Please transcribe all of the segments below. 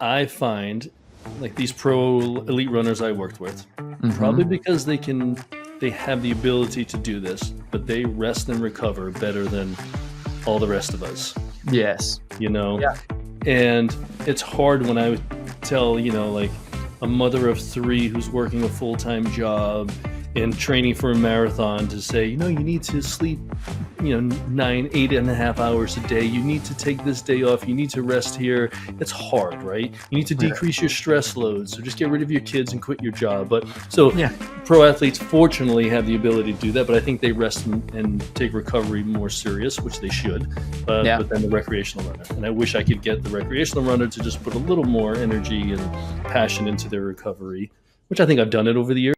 I find like these pro elite runners I worked with, probably Mm-hmm. because they have the ability to do this, but they rest and recover better than all the rest of us, Yes. you know? Yeah. And it's hard when I would tell, like a mother of 3 who's working a full-time job and training for a marathon to say, you need to sleep, 8.5 hours a day. You need to take this day off. You need to rest here. It's hard, right? You need to decrease your stress load. So just get rid of your kids and quit your job. But so pro athletes fortunately have the ability to do that, but I think they rest and take recovery more serious, which they should, but then the recreational runner. And I wish I could get the recreational runner to just put a little more energy and passion into their recovery, which I think I've done it over the years.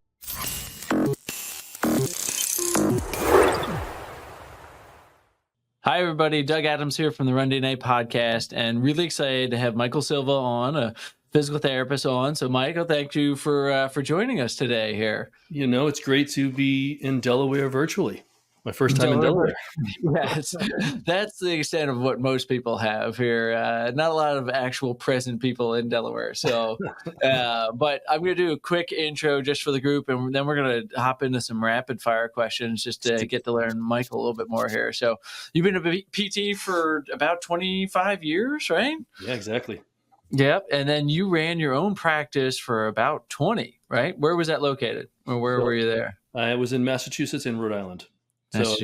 Hi, everybody. Doug Adams here from the RunDNA Podcast, and really excited to have Michael Silva on, a physical therapist on. So, Michael, thank you for joining us today here. It's great to be in Delaware virtually. My first time in Delaware. Yes, that's the extent of what most people have here. Not a lot of actual present people in Delaware. So, but I'm going to do a quick intro just for the group, and then we're going to hop into some rapid fire questions just to get to learn Michael a little bit more here. So you've been a PT for about 25 years, right? Yeah, exactly. Yep. And then you ran your own practice for about 20, right? Where was that located? Or where were you there? I was in Massachusetts and Rhode Island. So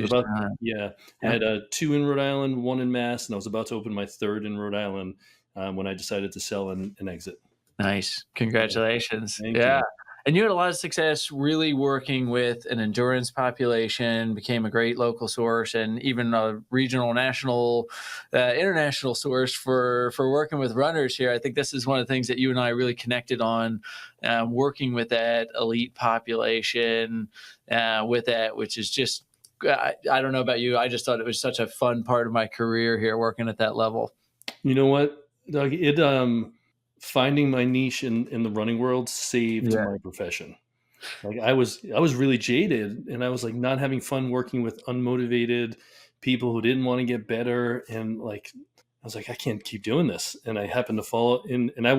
I had 2 in Rhode Island, 1 in Mass, and I was about to open my 3rd in Rhode Island when I decided to sell and exit. Nice. Congratulations. Thank you. And you had a lot of success really working with an endurance population, became a great local source and even a regional, national, international source for working with runners here. I think this is one of the things that you and I really connected on, working with that elite population with that, which is just, I don't know about you. I just thought it was such a fun part of my career here working at that level. You know what, Doug? Finding my niche in the running world saved my profession. Like I was really jaded, and I was like not having fun working with unmotivated people who didn't want to get better. And like, I was like, I can't keep doing this. And I happened to fall in, and I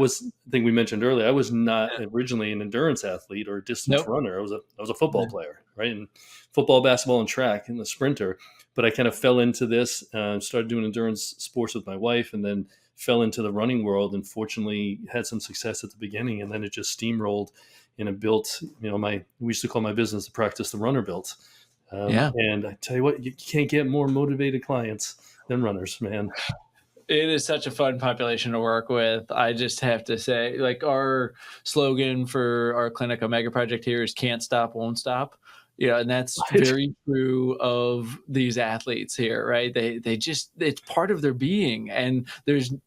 think we mentioned earlier, I was not originally an endurance athlete or a distance runner. I was a football player, right? And football, basketball, and track, and the sprinter. But I kind of fell into this, started doing endurance sports with my wife, and then fell into the running world, and fortunately had some success at the beginning, and then it just steamrolled, and it built, we used to call my business the Practice the Runner built. And I tell you what, you can't get more motivated clients than runners, man. It is such a fun population to work with. I just have to say, like, our slogan for our clinic, Omega Project here is "Can't stop, won't stop." And that's very true of these athletes here, right? They just, it's part of their being. And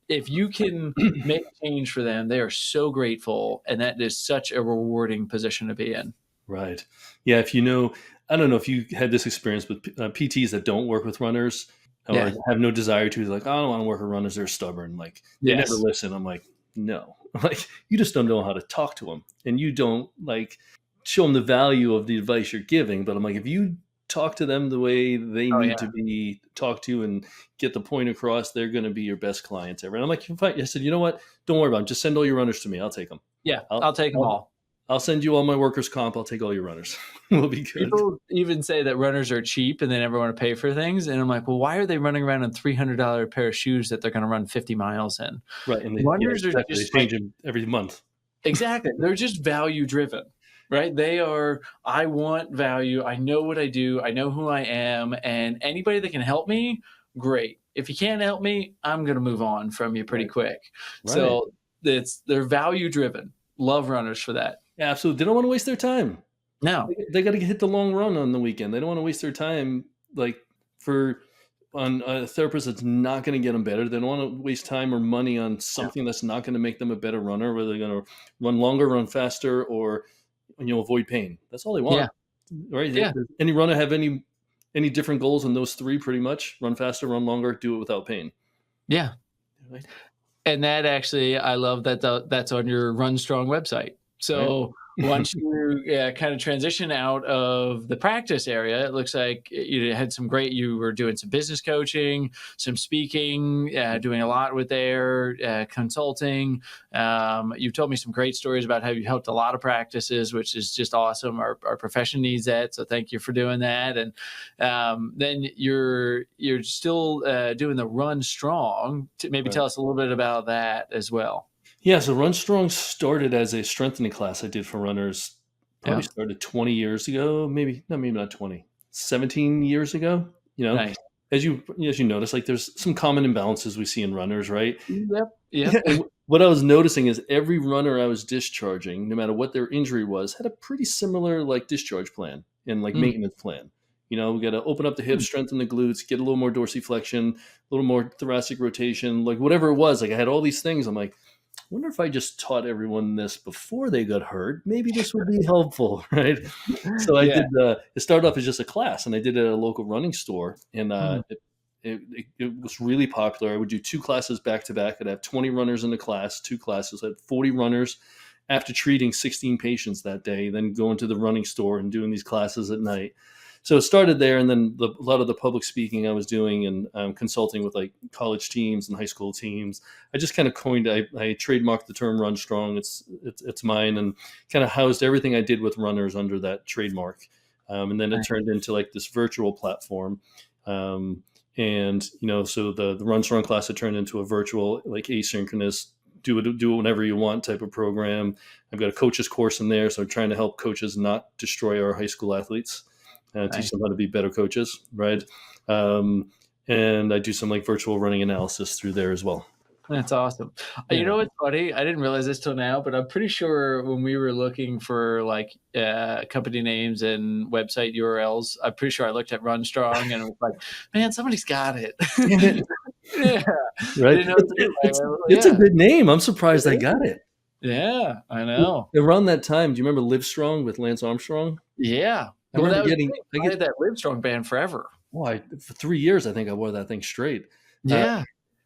if you can make change for them, they are so grateful. And that is such a rewarding position to be in. Right. Yeah. I don't know if you had this experience with PTs that don't work with runners or have no desire to, like, I don't want to work with runners. They're stubborn. Like they never listen. I'm like, no, like you just don't know how to talk to them, and you don't like show them the value of the advice you're giving. But I'm like, if you talk to them the way they need to be talked to and get the point across, they're going to be your best clients ever. And I'm like, I said, you know what? Don't worry about them. Just send all your runners to me. I'll take them. Yeah, I'll take them all. I'll send you all my workers' comp. I'll take all your runners. We'll be good. People even say that runners are cheap and they never want to pay for things. And I'm like, well, why are they running around in $300 pair of shoes that they're going to run 50 miles in? Right. And runners are just they change them every month. Exactly. They're just value driven. Right? They are, I want value. I know what I do. I know who I am. And anybody that can help me, great. If you can't help me, I'm going to move on from you pretty quick. Right. So they're value driven. Love runners for that. Yeah, absolutely. They don't want to waste their time. No. They got to hit the long run on the weekend. They don't want to waste their time on a therapist that's not going to get them better. They don't want to waste time or money on something that's not going to make them a better runner, whether they're going to run longer, run faster, or avoid pain. That's all they want. Right? Yeah. Does any runner have any different goals than those 3 pretty much? Run faster, run longer, do it without pain. Yeah. Right. And that actually, I love that that's on your Run Strong website. So once you kind of transition out of the practice area, it looks like you had you were doing some business coaching, some speaking, doing a lot with consulting. You told me some great stories about how you helped a lot of practices, which is just awesome. Our profession needs that. So thank you for doing that. And then you're still doing the Run Strong. Maybe tell us a little bit about that as well. Yeah, so Run Strong started as a strengthening class I did for runners. Probably started 20 years ago, maybe not 20, 17 years ago. Nice. As you notice, like there's some common imbalances we see in runners, right? Yep. And what I was noticing is every runner I was discharging, no matter what their injury was, had a pretty similar like discharge plan and like maintenance plan. We got to open up the hips, strengthen the glutes, get a little more dorsiflexion, a little more thoracic rotation, like whatever it was. Like I had all these things. I'm like, I wonder if I just taught everyone this before they got hurt. Maybe this would be helpful, right? So I did. It started off as just a class, and I did it at a local running store, and it was really popular. I would do 2 classes back to back. I'd have 20 runners in the class, 2 classes. I had 40 runners after treating 16 patients that day, then going to the running store and doing these classes at night. So it started there, and then a lot of the public speaking I was doing and consulting with like college teams and high school teams. I just kind of I trademarked the term Run Strong. It's mine, and kind of housed everything I did with runners under that trademark. And then it turned into like this virtual platform. So the Run Strong class had turned into a virtual, like asynchronous, do it whenever you want type of program. I've got a coach's course in there, so I'm trying to help coaches not destroy our high school athletes. Teach them how to be better coaches, right? And I do some like virtual running analysis through there as well. That's awesome. Yeah. You know what's funny? I didn't realize this till now, but I'm pretty sure when we were looking for like company names and website URLs, I'm pretty sure I looked at Run Strong and was like, man, somebody's got it. Yeah. Right. It's a good name. I'm surprised I got it. Yeah, I know. Around that time, do you remember Live Strong with Lance Armstrong? Yeah. I had that Live Strong band forever. For 3 years, I think I wore that thing straight. Yeah.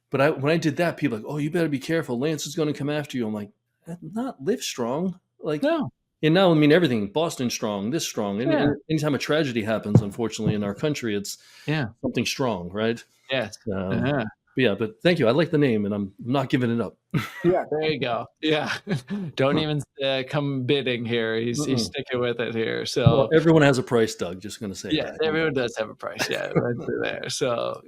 But when I did that, people were like, oh, you better be careful. Lance is going to come after you. I'm like, not Live Strong. Like, no. And now, I mean, everything, Boston Strong, this strong. And anytime a tragedy happens, unfortunately, in our country, it's something strong, right? Yes. But thank you. I like the name, and I'm not giving it up. Yeah, there you go. Yeah. Don't even come bidding here. He's sticking with it here. So everyone has a price, Doug. Just going to say that. Everyone does have a price. Yeah, right there. So,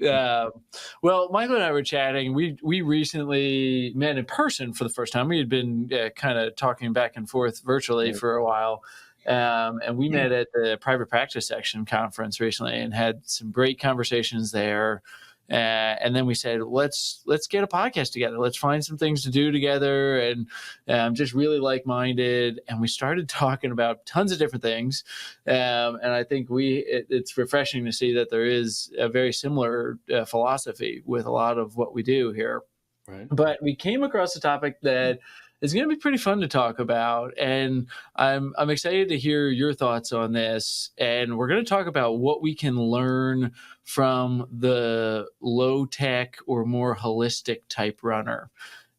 well, Michael and I were chatting. We recently met in person for the first time. We had been kind of talking back and forth virtually for a while. And we met at the private practice section conference recently and had some great conversations there. And then we said, let's get a podcast together. Let's find some things to do together, and just really like-minded. And we started talking about tons of different things. And I think it's refreshing to see that there is a very similar philosophy with a lot of what we do here. Right. But we came across a topic that is going to be pretty fun to talk about, and I'm excited to hear your thoughts on this. And we're going to talk about what we can learn from the low-tech or more holistic type runner.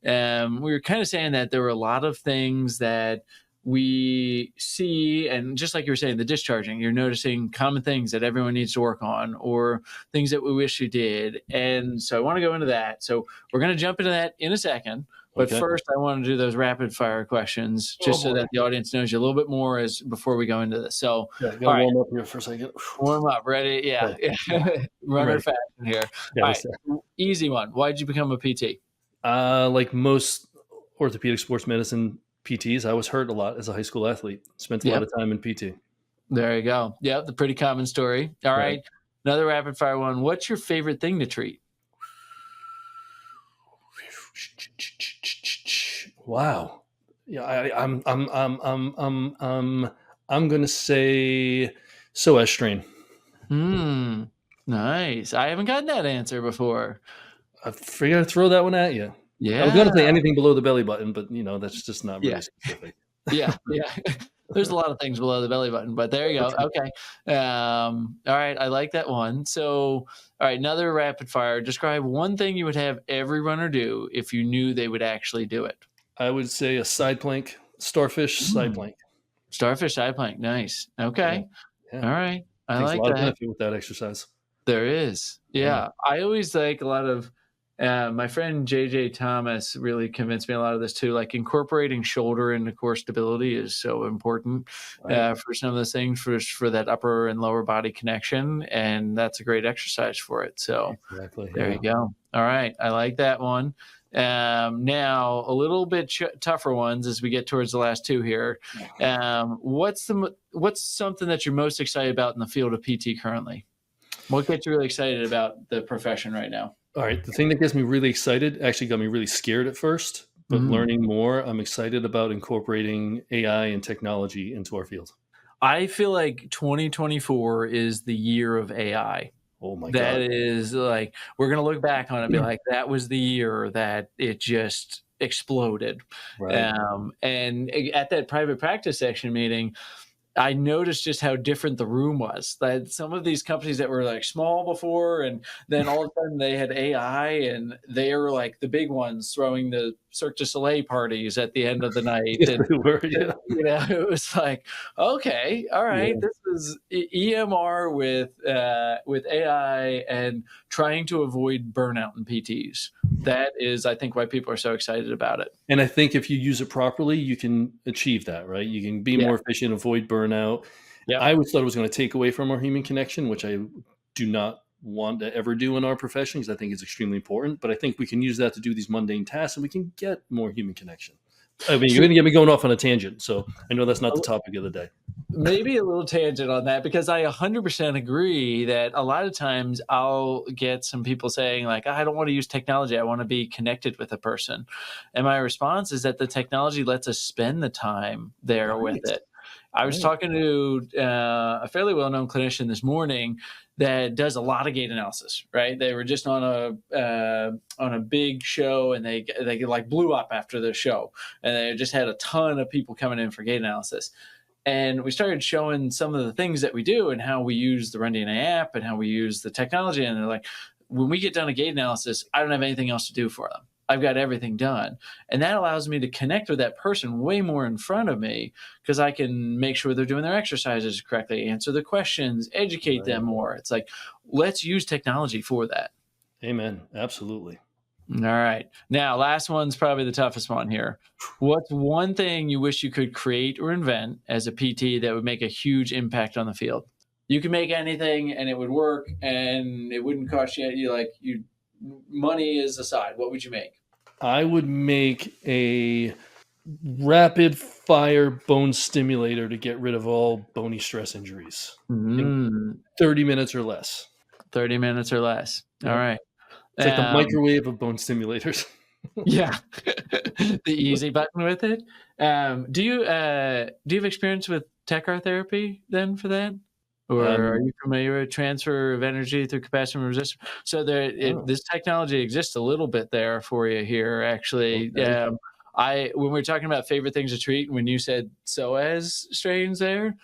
We were kind of saying that there were a lot of things that we see, and just like you were saying, the discharging, you're noticing common things that everyone needs to work on, or things that we wish we did. And so I want to go into that. So we're going to jump into that in a second. But first, I want to do those rapid fire questions just so that the audience knows you a little bit more before we go into this. So, warm up here for a second. Warm up, ready? Yeah. Runner fashion here. All right, easy one. Why did you become a PT? Like most orthopedic sports medicine PTs, I was hurt a lot as a high school athlete. Spent a lot of time in PT. There you go. Yep, the pretty common story. All right, another rapid fire one. What's your favorite thing to treat? Wow. Yeah, I'm going to say psoas strain. Nice. I haven't gotten that answer before. I figured I'd throw that one at you. Yeah. I was going to say anything below the belly button, but that's just not really specific. Yeah. There's a lot of things below the belly button, but there you go. Okay. All right. I like that one. So, all right, another rapid fire. Describe one thing you would have every runner do if you knew they would actually do it. I would say a side plank, Starfish side plank. Starfish side plank. Nice. Okay. Yeah. All right. I Takes a like lot of that. benefit with that exercise. There is. Yeah. Yeah. I always like a lot of my friend JJ Thomas really convinced me a lot of this too. Like incorporating shoulder into core stability is so important Right. for some of those things for that upper and lower body connection. And that's a great exercise for it. So Exactly. there Yeah. you go. All right. I like that one. Now a little bit tougher ones as we get towards the last two here. What's something that you're most excited about in the field of PT currently? What gets you really excited about the profession right now? All right. The thing that gets me really excited actually got me really scared at first, but learning more, I'm excited about incorporating AI and technology into our field. I feel like 2024 is the year of AI. Oh my That God. is like, we're going to look back on it and be like, that was the year that it just exploded. Right. And at that private practice section meeting, I noticed just how different the room was. That some of these companies that were like small before, and then all of a sudden they had AI, and they were like the big ones throwing the Cirque du Soleil parties at the end of the night. Yes, And they were. Yeah. it was like, okay, all right, Yeah. this is EMR with AI and trying to avoid burnout in PTs. That is, I think, why people are so excited about it. And I think if you use it properly, you can achieve that, right? You can be Yeah. more efficient, avoid burnout. Yep. I always thought it was going to take away from our human connection, which I do not want to ever do in our profession because I think it's extremely important. But I think we can use that to do these mundane tasks and we can get more human connection. I mean, you're going to get me going off on a tangent. So I know that's not the topic of the day. Maybe a little tangent on that, because I 100% agree that a lot of times I'll get some people saying like, I don't want to use technology. I want to be connected with a person. And my response is that the technology lets us spend the time there with it. I was talking to a fairly well-known clinician this morning that does a lot of gait analysis, right? They were just on a big show, and they like blew up after the show, and they just had a ton of people coming in for gait analysis. And we started showing some of the things that we do and how we use the RunDNA app and how we use the technology. And they're like, when we get done a gait analysis, I don't have anything else to do for them. I've got everything done. And that allows me to connect with that person way more in front of me, because I can make sure they're doing their exercises correctly, answer the questions, educate them more. It's like, let's use technology for that. Amen. Absolutely. All right. Now, last one's probably the toughest one here. What's one thing you wish you could create or invent as a PT that would make a huge impact on the field? You can make anything and it would work and it wouldn't cost you money is aside. What would you make? I would make a rapid fire bone stimulator to get rid of all bony stress injuries in 30 minutes or less. 30 minutes or less. Yep. All right. It's like the microwave of bone stimulators. Yeah. The easy button with it. Do you have experience with TechR therapy then for that? Or are you familiar with transfer of energy through capacitive resistance? So this technology exists a little bit there for you here, actually. Okay. When we were talking about favorite things to treat, when you said psoas strains there,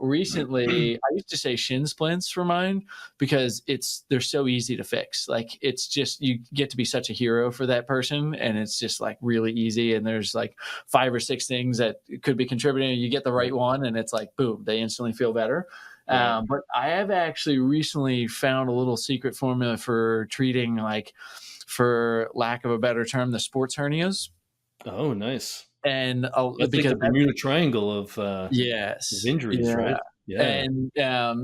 recently I used to say shin splints for mine, because they're so easy to fix. Like, it's just, you get to be such a hero for that person, and it's just like really easy. And there's like 5 or 6 things that could be contributing. You get the right one and it's like, boom, they instantly feel better. Right. But I have actually recently found a little secret formula for treating, like, for lack of a better term, the sports hernias. Oh, nice. And that's because like the Bermuda Triangle of injuries, right? Yeah. And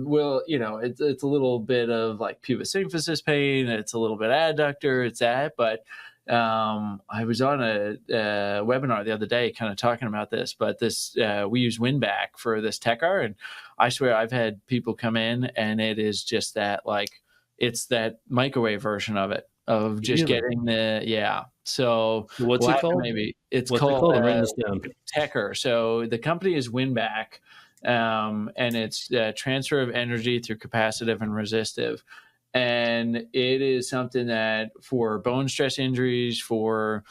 well, it's a little bit of like pubis symphysis pain, it's a little bit adductor, it's that. But I was on a webinar the other day kind of talking about this, but we use WinBack for this TechR, and I swear I've had people come in and it is just that, like, it's that microwave version of it, of just getting So what's it called? Maybe it's called I'm writing this down. TechR. So the company is WinBack, and it's transfer of energy through capacitive and resistive. And it is something that for bone stress injuries, for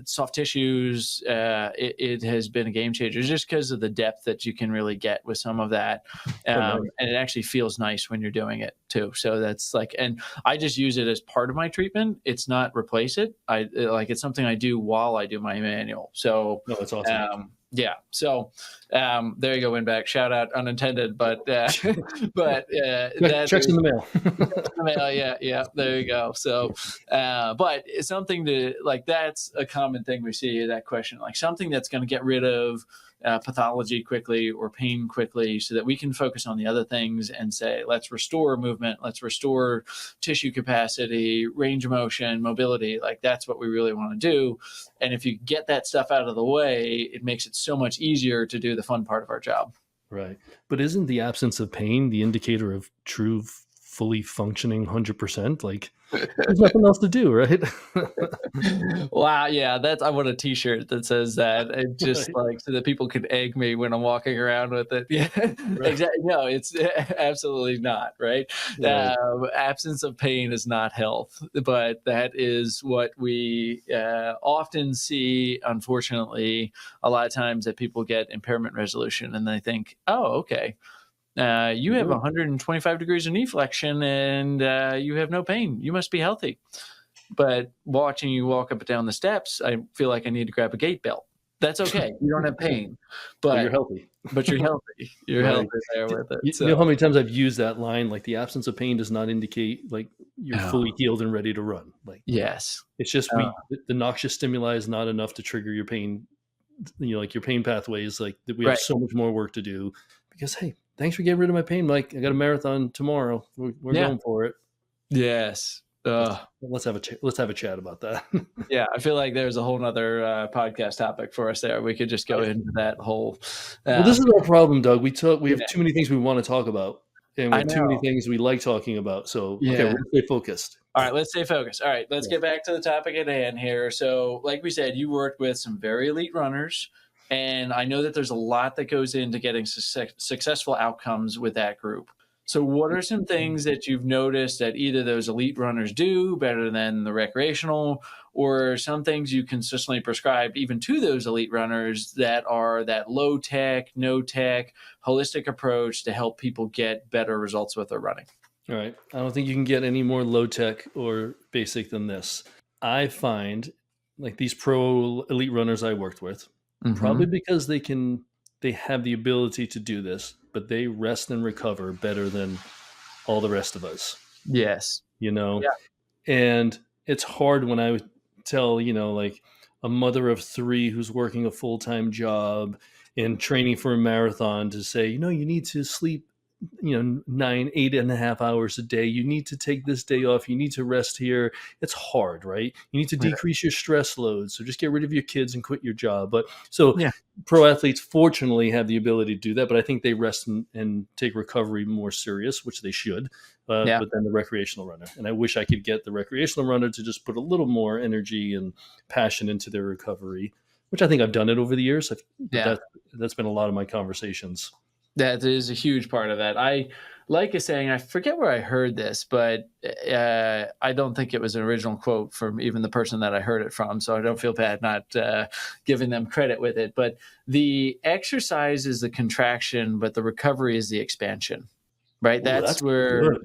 soft tissues, it has been a game changer, just because of the depth that you can really get with some of that. And it actually feels nice when you're doing it too. So that's like, and I just use it as part of my treatment. It's not replace it. It's something I do while I do my manual. So that's awesome. Yeah. So there you go, Winback. Shout out unintended, but Checks that in the mail. yeah. There you go. So, but it's something to like. That's a common thing we see. That question, like something that's going to get rid of pathology quickly or pain quickly, so that we can focus on the other things and say, let's restore movement, let's restore tissue capacity, range of motion, mobility. Like that's what we really want to do. And if you get that stuff out of the way, it makes it so much easier to do the fun part of our job. Right. But isn't the absence of pain the indicator of true, fully functioning 100%? Like, there's nothing else to do, right? Wow, yeah, I want a T-shirt that says that. It just Right. like so that people can egg me when I'm walking around with it. Yeah, Right. exactly. No, it's absolutely not right. Right. Absence of pain is not health, but that is what we often see. Unfortunately, a lot of times that people get impairment resolution and they think, "Oh, okay." You have 125 degrees of knee flexion and you have no pain. You must be healthy. But watching you walk up and down the steps, I feel like I need to grab a gait belt. That's okay. You don't have pain, But you're but healthy. you're healthy. You're Right. healthy there with it. You know how many times I've used that line, like the absence of pain does not indicate like you're Oh, fully healed and ready to run. Like yes. it's just Oh, the noxious stimuli is not enough to trigger your pain, like your pain pathways, like that we have right. so much more work to do because, hey, thanks for getting rid of my pain, Mike. I got a marathon tomorrow. We're Yeah. going for it. Yes. Let's have a chat about that. Yeah, I feel like there's a whole nother podcast topic for us there. We could just go into that whole. Well, this is our problem, Doug. We have Yeah. too many things we want to talk about, and we I have too many know. things we like talking about. So, okay, Yeah. we're going to stay focused. All right, let's stay focused. All right, let's get back to the topic at hand here. So, like we said, you worked with some very elite runners, and I know that there's a lot that goes into getting successful outcomes with that group. So, what are some things that you've noticed that either those elite runners do better than the recreational, or some things you consistently prescribe even to those elite runners that are that low tech, no tech, holistic approach to help people get better results with their running? All right. I don't think you can get any more low tech or basic than this. I find like these pro elite runners I worked with, probably because they have the ability to do this, but they rest and recover better than all the rest of us, Yes. Yeah. Yeah. And it's hard when I would tell, like a mother of 3 who's working a full-time job and training for a marathon to say, you need to sleep 8.5 hours a day. You need to take this day off. You need to rest here. It's hard, right? You need to decrease your stress load. So just get rid of your kids and quit your job. But so pro athletes fortunately have the ability to do that, but I think they rest and take recovery more serious, which they should. But then the recreational runner, and I wish I could get the recreational runner to just put a little more energy and passion into their recovery, which I think I've done it over the years. That's been a lot of my conversations. That is a huge part of that. I like a saying, I forget where I heard this, but I don't think it was an original quote from even the person that I heard it from. So I don't feel bad not giving them credit with it. But the exercise is the contraction, but the recovery is the expansion, right? That's where, good.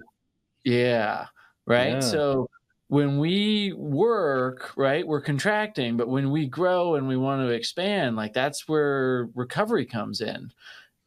Yeah, right. Yeah. So when we work, right, we're contracting, but when we grow and we want to expand, like that's where recovery comes in.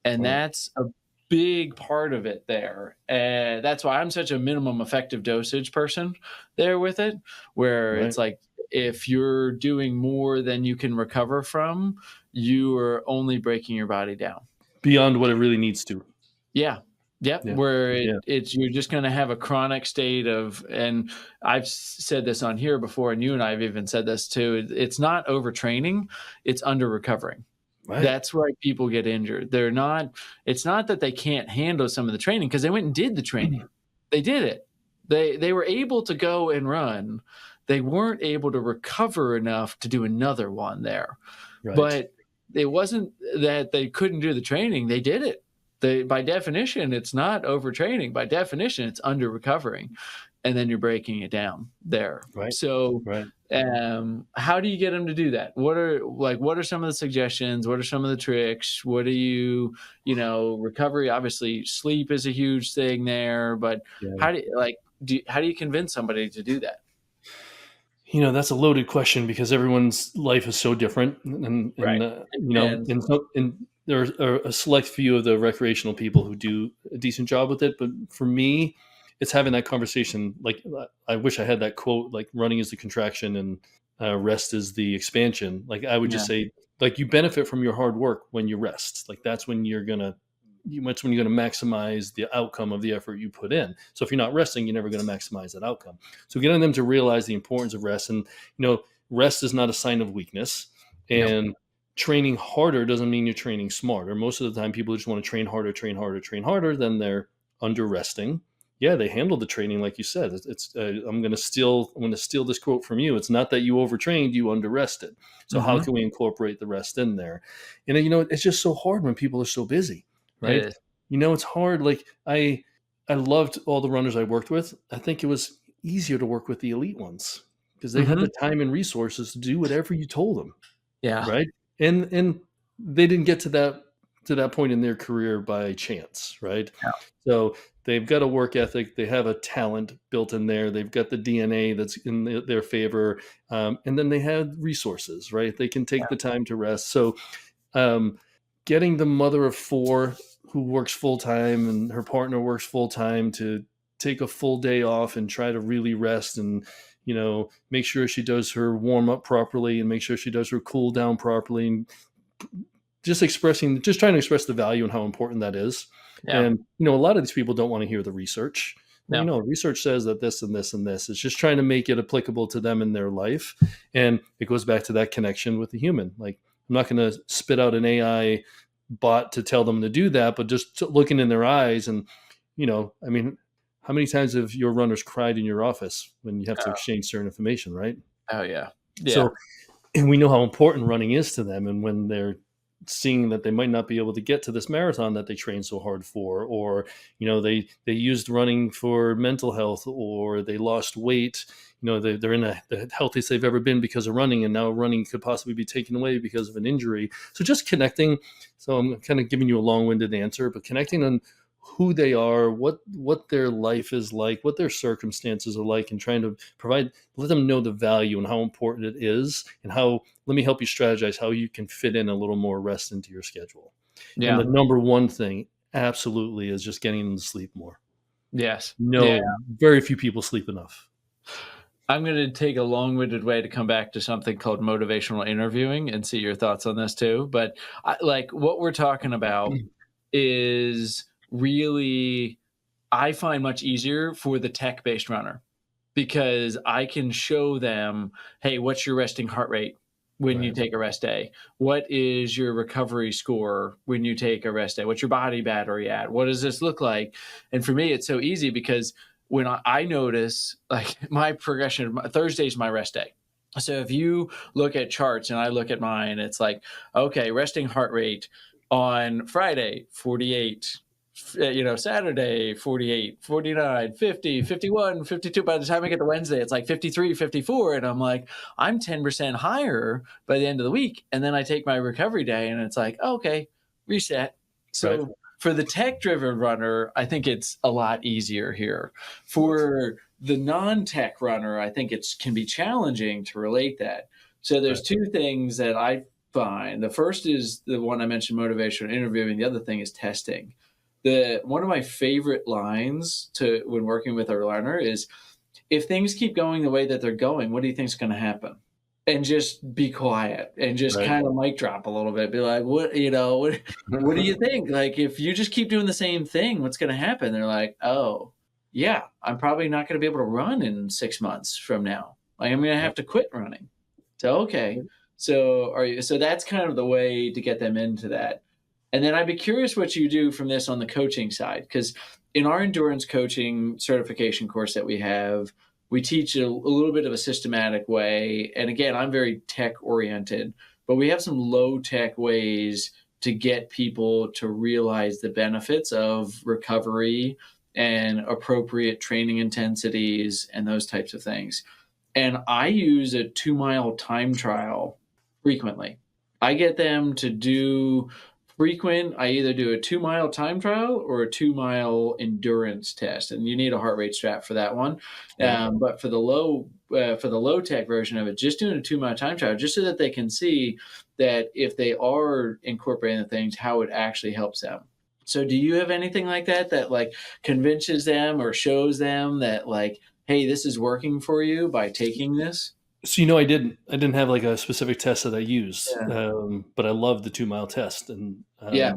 And that's a big part of it there. And that's why I'm such a minimum effective dosage person there with it, where it's like, if you're doing more than you can recover from, you are only breaking your body down. Beyond what it really needs to. Yeah. Yep. Yeah. Where it's you're just going to have a chronic state of, and I've said this on here before, and you and I have even said this too. It's not overtraining, it's under recovering. Right. That's why people get injured. It's not that they can't handle some of the training, because they went and did the training. They did it. They were able to go and run. They weren't able to recover enough to do another one there. Right. But it wasn't that they couldn't do the training. They did it. By definition, it's not overtraining. By definition, it's under recovering. And then you're breaking it down there. Right. So how do you get them to do that? What are some of the suggestions? What are some of the tricks? What do recovery? Obviously, sleep is a huge thing there, but how do you convince somebody to do that? That's a loaded question because everyone's life is so different, and Right. And and there are a select few of the recreational people who do a decent job with it. But for me, it's having that conversation. Like, I wish I had that quote, like running is the contraction and rest is the expansion. Like, I would yeah, just say, like, you benefit from your hard work when you rest. Like, that's when you're gonna maximize the outcome of the effort you put in. So if you're not resting, you're never going to maximize that outcome. So getting them to realize the importance of rest, and rest is not a sign of weakness, no, and training harder doesn't mean you're training smarter. Most of the time, people just want to train harder, train harder, train harder. Then they're under resting. Yeah, they handle the training like you said. I'm going to steal this quote from you. It's not that you overtrained, you under rested. So how mm-hmm. can we incorporate the rest in there? And it's just so hard when people are so busy, It right? is. It's hard. Like, I loved all the runners I worked with. I think it was easier to work with the elite ones because they had Mm-hmm. the time and resources to do whatever you told them, Yeah, right? And they didn't get to that point in their career by chance, right? yeah, So they've got a work ethic. They have a talent built in there. They've got the DNA that's in their favor, and then they have resources, right? They can take the time to rest. So um, getting the mother of four who works full time and her partner works full time to take a full day off and try to really rest, and make sure she does her warm up properly and make sure she does her cool down properly, and just trying to express the value and how important that is. yeah, And a lot of these people don't want to hear the reresearch. no, Research says that this and this and this. It's just trying to make it applicable to them in their life. And it goes back to that connection with the human. Like, I'm not going to spit out an AI bot to tell them to do that, but just looking in their eyes. And, I mean, how many times have your runners cried in your office when you have to exchange certain information, right? oh yeah, yeah, So, and we know how important running is to them. And when they're seeing that they might not be able to get to this marathon that they trained so hard for, or they used running for mental health, or they lost weight, they're in the healthiest they've ever been because of running, and now running could possibly be taken away because of an injury. So just connecting. So I'm kind of giving you a long-winded answer, but connecting on who they are, what their life is like, what their circumstances are like, and trying to let them know the value and how important it is, and how, let me help you strategize how you can fit in a little more rest into your schedule. And yeah, the number one thing absolutely is just getting them to sleep more. yes, yeah. No, very few people sleep enough. I'm going to take a long-winded way to come back to something called motivational interviewing and see your thoughts on this too. But like what we're talking about is really, I find much easier for the tech-based runner because I can show them, hey, what's your resting heart rate when you Right. take a rest day? What is your recovery score when you take a rest day? What's your body battery at? What does this look like? And for me, it's so easy because when I notice, like, my progression, Thursday's my rest day. So if you look at charts and I look at mine, it's like, okay, resting heart rate on Friday, 48, Saturday, 48, 49, 50, 51, 52. By the time I get to Wednesday, it's like 53, 54. And I'm like, I'm 10% higher by the end of the week. And then I take my recovery day and it's like, okay, reset. Right. So for the tech-driven runner, I think it's a lot easier here. For the non-tech runner, I think it can be challenging to relate that. So there's two things that I find. The first is the one I mentioned, motivational interviewing. The other thing is testing. One of my favorite lines when working with a learner is, if things keep going the way that they're going, what do you think is going to happen? And just be quiet and just Right. kind of mic drop a little bit. Be like, what do you think? Like, if you just keep doing the same thing, what's going to happen? They're like, oh, yeah, I'm probably not going to be able to run in 6 months from now. Like, I'm going to have to quit running. So, okay. So that's kind of the way to get them into that. And then I'd be curious what you do from this on the coaching side, because in our endurance coaching certification course that we have, we teach a little bit of a systematic way. And again, I'm very tech oriented, but we have some low tech ways to get people to realize the benefits of recovery and appropriate training intensities and those types of things. And I use a 2-mile time trial frequently. I get them to do frequent. I either do a 2-mile time trial or a 2-mile endurance test, and you need a heart rate strap for that one. Yeah. But for the low for the low tech version of it, just doing a 2 mile time trial, just so that they can see that if they are incorporating the things, how it actually helps them. So do you have anything like that like convinces them or shows them that like, hey, this is working for you by taking this? So, I didn't have like a specific test that I used, Yeah. but I love the 2 mile test, and Yeah.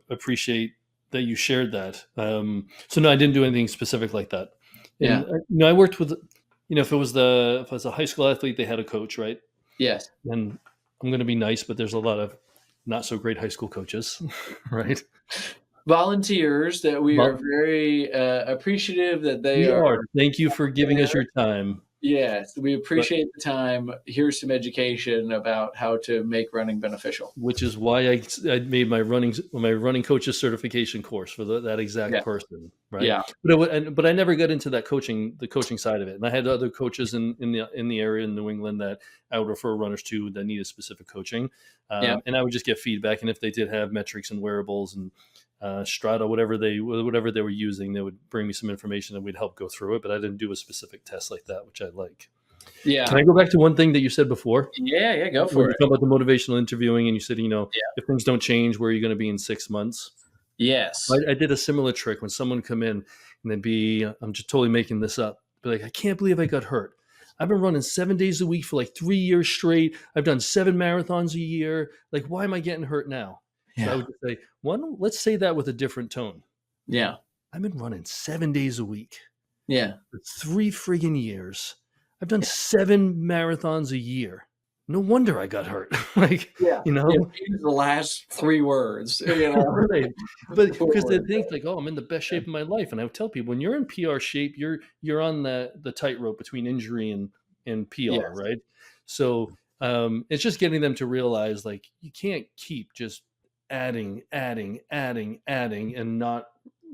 appreciate that you shared that. So no, I didn't do anything specific like that. Yeah. And I worked with, if it was a high school athlete, they had a coach, right? Yes. And I'm going to be nice, but there's a lot of not so great high school coaches, right? Volunteers that we are Well, very appreciative that they we are are. Thank you for giving us there. your time. Yes, we But appreciate the time. Here's some education about how to make running beneficial. which is why I made my running coaches certification course for that exact Yeah. person, right? Yeah. But I never got into the coaching side of it, and I had other coaches in the area in New England that I would refer runners to that needed specific coaching, Yeah. and I would just get feedback, and if they did have metrics and wearables and Strata, whatever they were using, they would bring me some information and we'd help go through it. But I didn't do a specific test like that, which I like. Yeah. Can I go back to one thing that you said before? Yeah. Yeah. Go When for you it. talk about the motivational interviewing, and you said, Yeah. if things don't change, where are you going to be in 6 months? Yes. I did a similar trick when someone come in and they'd be, I'm just totally making this up, be like, I can't believe I got hurt. I've been running 7 days a week for like 3 years straight. I've done 7 marathons a year. Like, why am I getting hurt now? So I Yeah. would just say, let's say that with a different tone. Yeah. I've been running 7 days a week Yeah. for 3 friggin' years. I've done 7 marathons a year. No wonder I got hurt. Like, Yeah. Use the last 3 words. Right. But because they think like, oh, I'm in the best shape of my life. And I would tell people, when you're in PR shape, you're on the tightrope between injury and PR, Yes. right? So it's just getting them to realize like you can't keep just adding, and not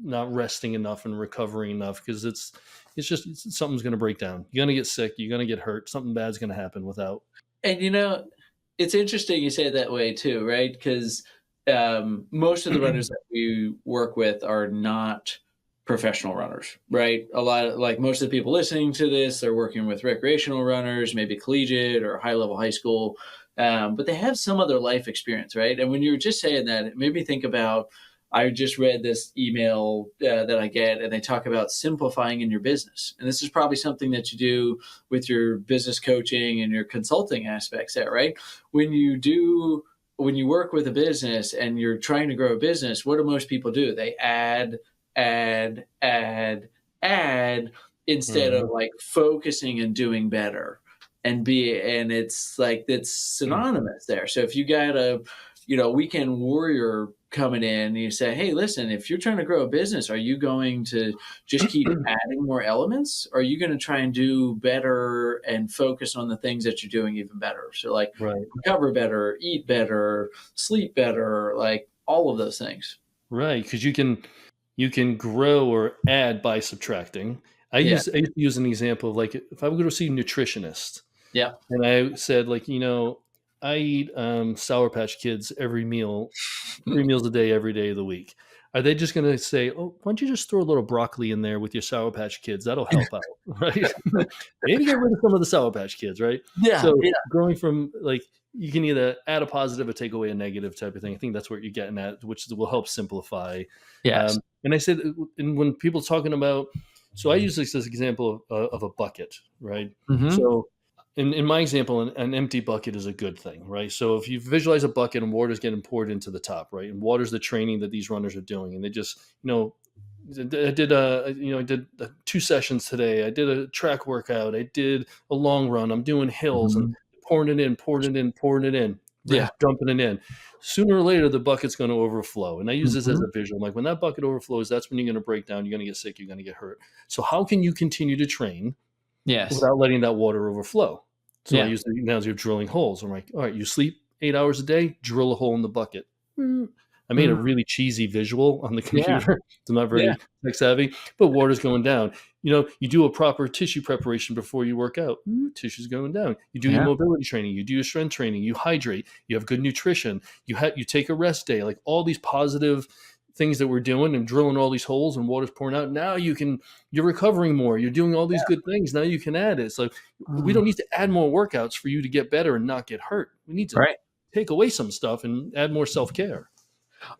resting enough and recovering enough, because it's something's going to break down. You're going to get sick. You're going to get hurt. Something bad's going to happen without. And it's interesting you say it that way too, right? Because most of the runners that we work with are not professional runners, right? A lot of, like, most of the people listening to this, they're working with recreational runners, maybe collegiate or high level high school, but they have some other life experience, right? And when you were just saying that, it made me think about, I just read this email that I get, and they talk about simplifying in your business. And this is probably something that you do with your business coaching and your consulting aspects there, right? When you work with a business and you're trying to grow a business, what do most people do? They add, instead of like focusing and doing better and it's like, it's synonymous there. So if you got a weekend warrior coming in and you say, hey, listen, if you're trying to grow a business, are you going to just keep adding more elements? Or are you going to try and do better and focus on the things that you're doing even better? So like recover better, eat better, sleep better, like all of those things. Right. Because you can grow or add by subtracting. I used to use an example of like, if I would go to see a nutritionist, and I said like, I eat Sour Patch Kids every meal, 3 meals a day, every day of the week. Are they just going to say, oh, why don't you just throw a little broccoli in there with your Sour Patch Kids? That'll help out, right? Maybe get rid of some of the Sour Patch Kids, right? So growing from like, you can either add a positive or take away a negative type of thing. I think that's what you're getting at, which will help simplify. Yes. And I said, and when people talking about, so I use this example of a bucket, right? Mm-hmm. So in my example, an empty bucket is a good thing, right? So if you visualize a bucket and water's getting poured into the top, right? And water's the training that these runners are doing. And they just, I did 2 sessions today. I did a track workout. I did a long run. I'm doing hills and pouring it in, dumping it in. Sooner or later, the bucket's going to overflow. And I use this as a visual. Like when that bucket overflows, that's when you're going to break down. You're going to get sick. You're going to get hurt. So how can you continue to train without letting that water overflow? So I use the analogy of drilling holes. I'm like, all right, you sleep 8 hours a day, drill a hole in the bucket. I made a really cheesy visual on the computer. It's not very tech savvy, but water's going down. You do a proper tissue preparation before you work out. Tissue's going down. You do your mobility training. You do your strength training. You hydrate. You have good nutrition. You take a rest day. Like all these positive things that we're doing and drilling all these holes and water's pouring out. Now you're recovering more. You're doing all these good things. Now you can add it. So we don't need to add more workouts for you to get better and not get hurt. We need to take away some stuff and add more self-care.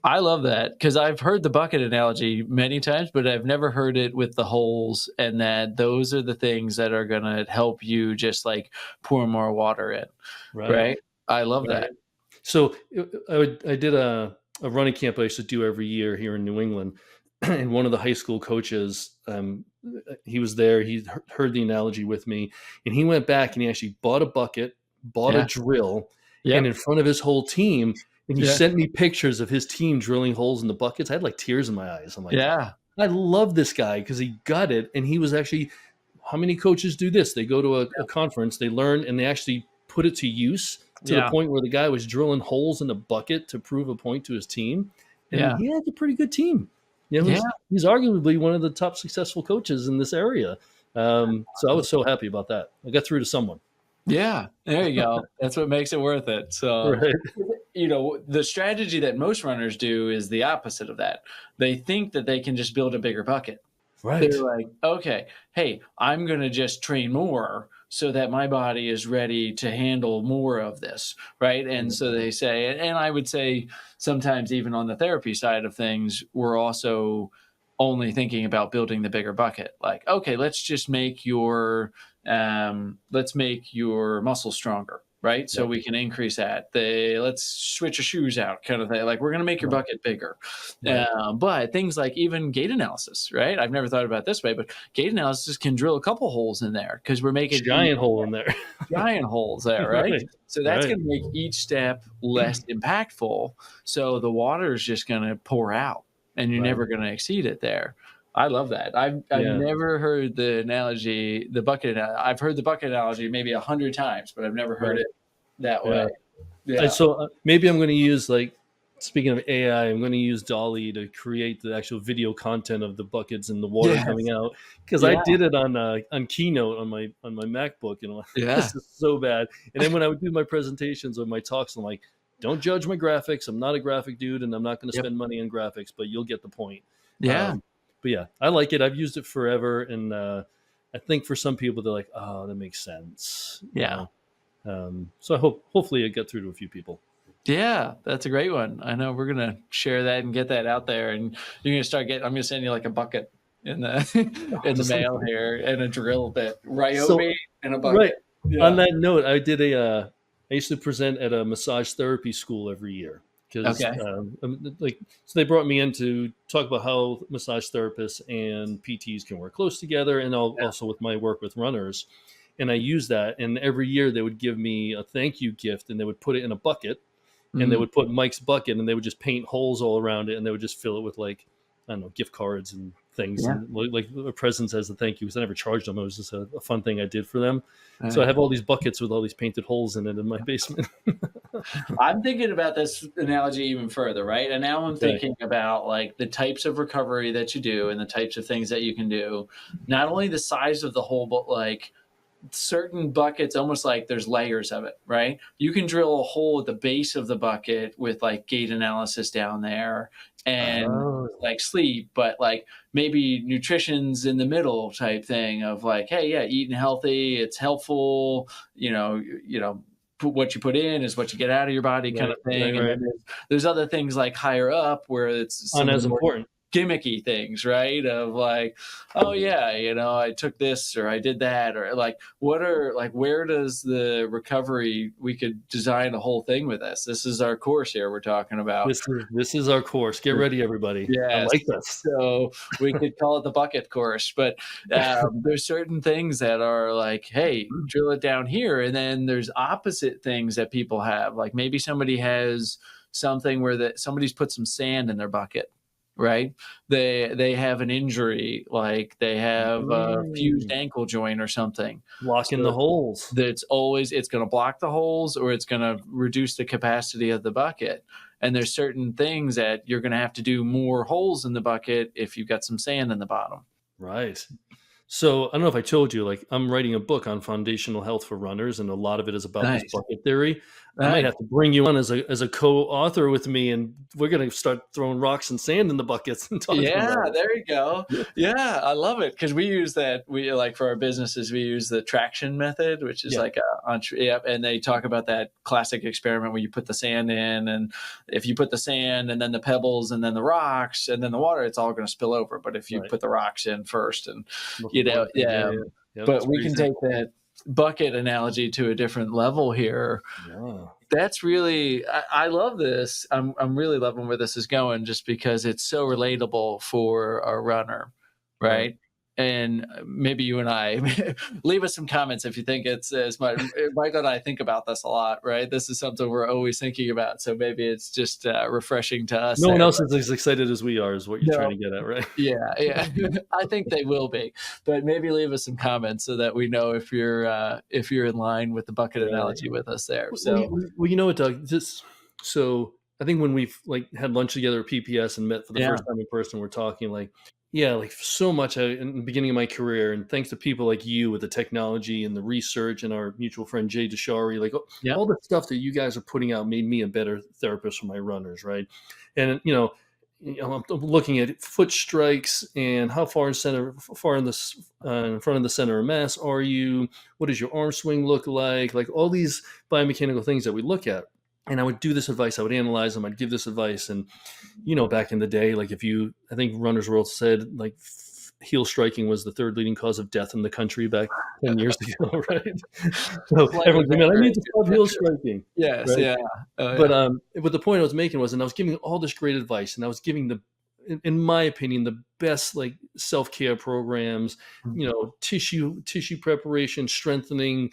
I love that, because I've heard the bucket analogy many times, but I've never heard it with the holes, and that those are the things that are going to help you just like pour more water in. Right. I love that. So I did a running camp I used to do every year here in New England. And one of the high school coaches, he was there. He heard the analogy with me, and he went back and he actually bought a bucket, bought a drill, and in front of his whole team, and he sent me pictures of his team drilling holes in the buckets. I had like tears in my eyes. I'm like, I love this guy because he got it. And he was actually, how many coaches do this? They go to a conference, they learn, and they actually put it to use to the point where the guy was drilling holes in a bucket to prove a point to his team. And he had a pretty good team. You know, he's arguably one of the top successful coaches in this area. So I was so happy about that. I got through to someone. Yeah, there you go. That's what makes it worth it. So, you know, the strategy that most runners do is the opposite of that. They think that they can just build a bigger bucket. They're like, okay, hey, I'm going to just train more so that my body is ready to handle more of this, right? And so they say, and I would say sometimes even on the therapy side of things, we're also only thinking about building the bigger bucket. Like, okay, let's just make your muscle stronger, right? So we can increase that. Let's switch your shoes out, kind of thing. Like, we're going to make your bucket bigger. But things like even gait analysis, right? I've never thought about it this way, but gait analysis can drill a couple holes in there because we're making giant hole in there, giant holes there, right? So that's going to make each step less impactful. So the water is just going to pour out, and you're never going to exceed it there. I love that. I've never heard the analogy, the bucket. I've heard the bucket analogy maybe 100 times, but I've never heard it that way. And so maybe I'm going to use, like, speaking of AI, I'm going to use DALL-E to create the actual video content of the buckets and the water coming out, because I did it on Keynote on my MacBook, and this is so bad. And then when I would do my presentations or my talks, I'm like, don't judge my graphics. I'm not a graphic dude, and I'm not going to spend money on graphics, but you'll get the point. But yeah, I like it. I've used it forever, and I think for some people they're like, "Oh, that makes sense." So I hopefully it got through to a few people. Yeah, that's a great one. I know we're gonna share that and get that out there, and you're gonna start getting. I'm gonna send you like a bucket in the mail here, and a drill bit, Ryobi, and a bucket. On that note, I used to present at a massage therapy school every year. Because so they brought me in to talk about how massage therapists and PTs can work close together, and also with my work with runners. And I use that, and every year they would give me a thank you gift, and they would put it in a bucket, and they would put Mike's bucket, and they would just paint holes all around it, and they would just fill it with, like, I don't know, gift cards and things, and like presents as a thank you. Because I never charged them. It was just a fun thing I did for them. So I have all these buckets with all these painted holes in it in my basement. I'm thinking about this analogy even further, right? And now I'm thinking about, like, the types of recovery that you do and the types of things that you can do. Not only the size of the hole, but like certain buckets, almost like there's layers of it, right? You can drill a hole at the base of the bucket with like gait analysis down there and like sleep, but like maybe nutrition's in the middle type thing of like, hey, eating healthy, it's helpful, you know, what you put in is what you get out of your body, kind of thing. And then there's other things like higher up where it's not as important, gimmicky things, right? Of like, oh yeah, I took this or I did that, or like, where does the recovery, we could design a whole thing with this. This is our course here we're talking about. This is our course. Get ready, everybody. I like this. So we could call it the bucket course, but there's certain things that are like, hey, drill it down here. And then there's opposite things that people have. Like maybe somebody has something where somebody's put some sand in their bucket. Right. They have an injury, like they have a fused ankle joint or something. Blocking the holes. It's going to block the holes, or it's going to reduce the capacity of the bucket. And there's certain things that you're going to have to do more holes in the bucket if you've got some sand in the bottom. Right. So I don't know if I told you, like I'm writing a book on foundational health for runners, and a lot of it is about this Nice. bucket theory. I might Nice. have to bring you on as a co-author with me, and we're going to start throwing rocks and sand in the buckets and talking Yeah, about it. there you go. Yeah, I love it because we use that. We like for our businesses, we use the traction method, which is Yeah. like and they talk about that classic experiment where you put the sand in, and if you put the sand and then the pebbles and then the rocks and then the water, it's all going to spill over. But if you Right. put the rocks in first, and Before, yeah. Yep, But it's we pretty can take simple. that bucket analogy to a different level here. Yeah. That's really I love this. I'm really loving where this is going just because it's so relatable for a runner, right? And maybe you and I leave us some comments if you think it's as much. Michael and I think about this a lot, right? This is something we're always thinking about. So maybe it's just refreshing to us. No one There, else is as excited as we are, is what you're no, trying to get at, right? yeah. I think they will be, but maybe leave us some comments so that we know if you're in line with the bucket Right. analogy with us there. Well, So you know what, Doug? So I think when we've like had lunch together at PPS and met for the yeah, first time in person, we're talking like, yeah, like so much in the beginning of my career, and thanks to people like you with the technology and the research, and our mutual friend Jay Deshari, like yeah, all the stuff that you guys are putting out made me a better therapist for my runners, right? And I'm looking at foot strikes and how far in front of the center of mass are you? What does your arm swing look like? Like all these biomechanical things that we look at. And I would do this advice. I would analyze them. I'd give this advice. And back in the day, like I think Runner's World said like heel striking was the third leading cause of death in the country back 10 years ago, right? So slight everyone's like, man, I need to stop heel exaggeration. striking, Yes, right? yeah. Oh, But yeah. but the point I was making was, and I was giving all this great advice, and I was giving in my opinion, the best like self-care programs, tissue preparation, strengthening,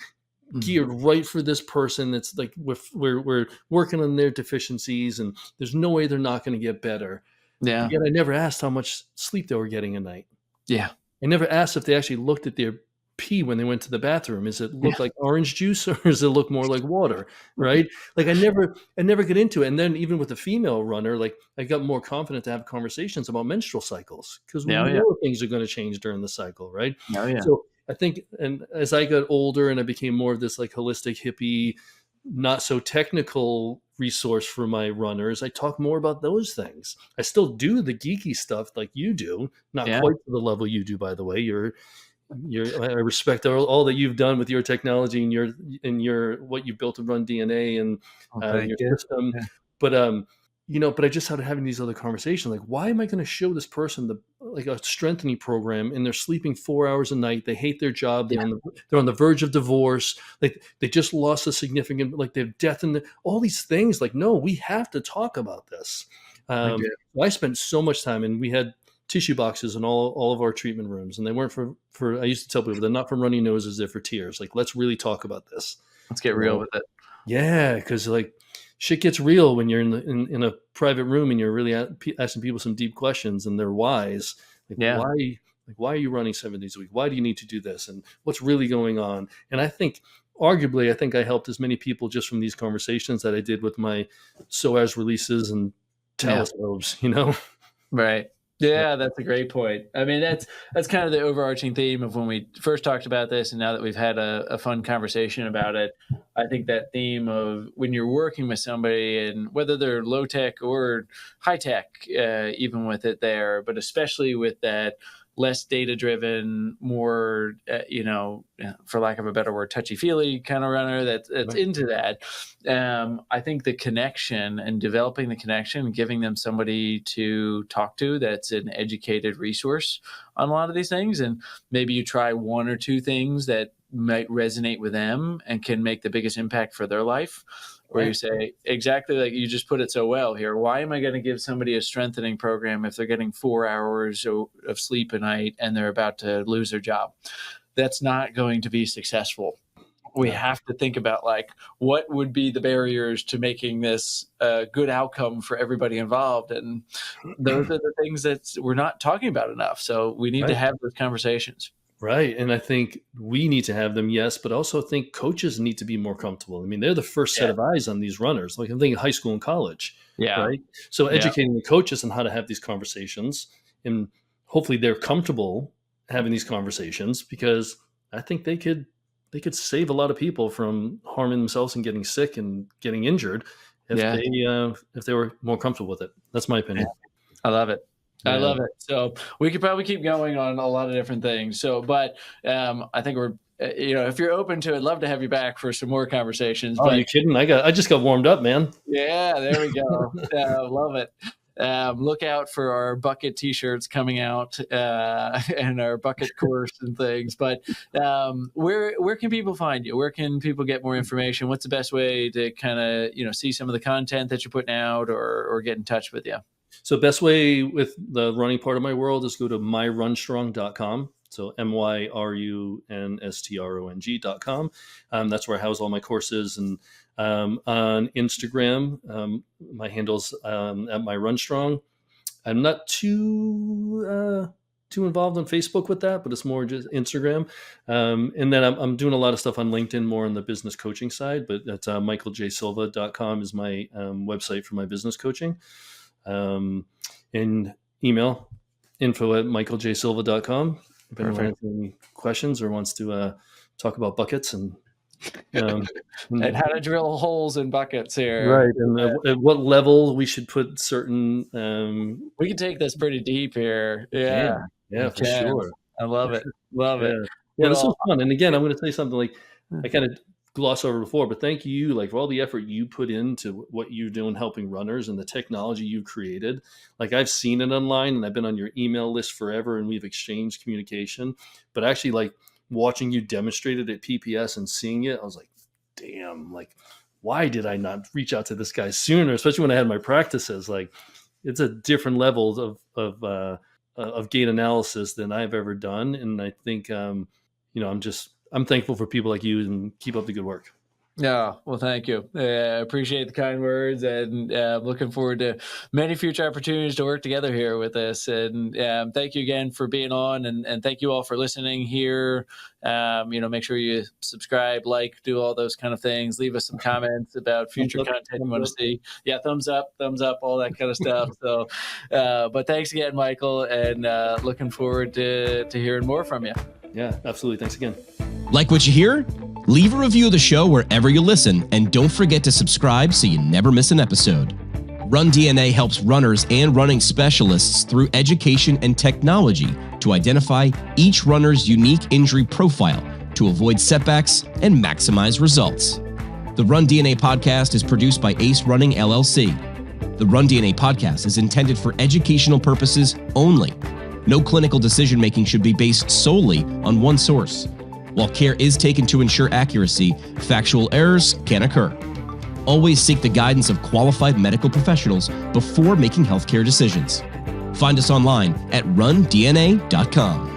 geared right for this person. It's like we're working on their deficiencies, and there's no way they're not going to get better. Yeah. But yet I never asked how much sleep they were getting a night. Yeah. I never asked if they actually looked at their pee when they went to the bathroom. Is it look Yeah. like orange juice, or does it look more like water? Right? Like I never get into it. And then even with a female runner, like I got more confident to have conversations about menstrual cycles, because we Oh, yeah. know things are going to change during the cycle, right? Oh, yeah. So I think, and as I got older and I became more of this like holistic hippie, not so technical resource for my runners, I talk more about those things. I still do the geeky stuff like you do, not Yeah. quite to the level you do, by the way. I respect all that you've done with your technology and your what you built to RunDNA and Thank your you. system. Yeah. But but I just started having these other conversations. Like, why am I going to show this person like a strengthening program, and they're sleeping 4 hours a night? They hate their job. Yeah. They're on the verge of divorce. Like they just lost a significant, like they have death in all these things. Like, no, we have to talk about this. I spent so much time, and we had tissue boxes in all of our treatment rooms, and they weren't for I used to tell people, they're not for runny noses, they're for tears. Like, let's really talk about this. Let's get real with it. Yeah, because like shit gets real when you're in a private room and you're really asking people some deep questions, and they're wise. Like, Yeah. why are you running 7 days a week? Why do you need to do this? And what's really going on? And I think arguably I helped as many people just from these conversations that I did with my SOAS releases and telescopes, Right. Yeah, that's a great point. I mean, that's kind of the overarching theme of when we first talked about this, and now that we've had a fun conversation about it, I think that theme of when you're working with somebody, and whether they're low tech or high tech, even with it there, but especially with that less data driven, more, for lack of a better word, touchy feely kind of runner that's Right. into that. I think the connection and developing the connection, giving them somebody to talk to that's an educated resource on a lot of these things. And maybe you try one or two things that might resonate with them and can make the biggest impact for their life. Where you say, exactly like you just put it so well here, why am I going to give somebody a strengthening program if they're getting 4 hours of sleep a night and they're about to lose their job? That's not going to be successful. We have to think about like what would be the barriers to making this a good outcome for everybody involved. And those are the things that we're not talking about enough. So we need to have those conversations. Right. And I think we need to have them, yes, but also think coaches need to be more comfortable. I mean, they're the first set of eyes on these runners. Like I'm thinking high school and college. Yeah. Right. So educating the coaches on how to have these conversations, and hopefully they're comfortable having these conversations, because I think they could save a lot of people from harming themselves and getting sick and getting injured if they were more comfortable with it. That's my opinion. I love it. I love it. So we could probably keep going on a lot of different things. So, but I think we're, if you're open to it, love to have you back for some more conversations. Oh, you kidding? I just got warmed up, man. Yeah, there we go. Love it. Look out for our bucket t-shirts coming out and our bucket course and things. But where can people find you? Where can people get more information? What's the best way to kind of, see some of the content that you're putting out or get in touch with you? So best way with the running part of my world is go to myrunstrong.com. So MYRUNSTRONG.com. That's where I house all my courses. And on Instagram, my handle's at myrunstrong. I'm not too involved on Facebook with that, but it's more just Instagram. And then I'm doing a lot of stuff on LinkedIn, more on the business coaching side. But that's michaeljsilva.com is my website for my business coaching. And email info@michaeljsilva.com. If anyone has any questions or wants to talk about buckets and and how to drill holes in buckets here, right? And at what level we should put certain. We can take this pretty deep here. Yeah, for sure. I love it. Love it. Yeah, it's so fun. And again, I'm going to say something like I kind of glossed over before, but thank you, for all the effort you put into what you're doing, helping runners, and the technology you created. I've seen it online, and I've been on your email list forever, and we've exchanged communication. But actually, watching you demonstrate it at PPS and seeing it, I was like, damn, why did I not reach out to this guy sooner? Especially when I had my practices. It's a different level of gait analysis than I've ever done, and I think I'm thankful for people like you, and keep up the good work. Yeah, well, thank you. I appreciate the kind words, and looking forward to many future opportunities to work together here with this. And thank you again for being on, and thank you all for listening here. Make sure you subscribe, do all those kind of things. Leave us some comments about future content you want to see. Yeah, thumbs up, all that kind of stuff. So, but thanks again, Michael, and looking forward to hearing more from you. Yeah, absolutely. Thanks again. Like what you hear? Leave a review of the show wherever you listen, and don't forget to subscribe so you never miss an episode. RunDNA helps runners and running specialists through education and technology to identify each runner's unique injury profile to avoid setbacks and maximize results. The RunDNA Podcast is produced by Ace Running LLC. The RunDNA Podcast is intended for educational purposes only. No clinical decision-making should be based solely on one source. While care is taken to ensure accuracy, factual errors can occur. Always seek the guidance of qualified medical professionals before making healthcare decisions. Find us online at RunDNA.com.